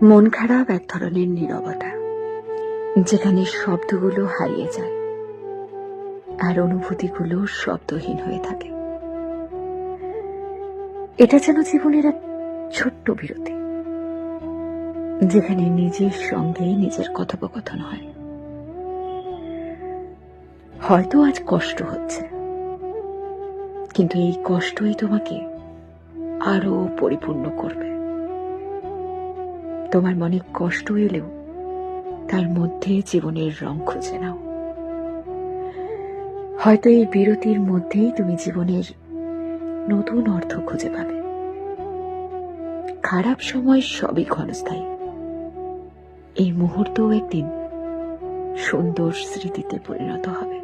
মন খারাপ এক ধরনের নীরবতা, যেখানে শব্দগুলো হারিয়ে যায় আর অনুভূতিগুলো শব্দহীন হয়ে থাকে। এটা যেন জীবনের এক ছোট্ট বিরতি, যেখানে নিজের সঙ্গে নিজের কথোপকথন হয়। হয়তো আজ কষ্ট হচ্ছে, কিন্তু এই কষ্টই তোমাকে আরো পরিপূর্ণ করবে। তোমার মনে কষ্ট এলেও তার মধ্যে জীবনের রং খুঁজে নাও। হয়তো এই বিরতির মধ্যেই তুমি জীবনের নতুন অর্থ খুঁজে পাবে। খারাপ সময় সবই ক্ষণস্থায়ী, এই মুহূর্তও একদিন সুন্দর স্মৃতিতে পরিণত হবে।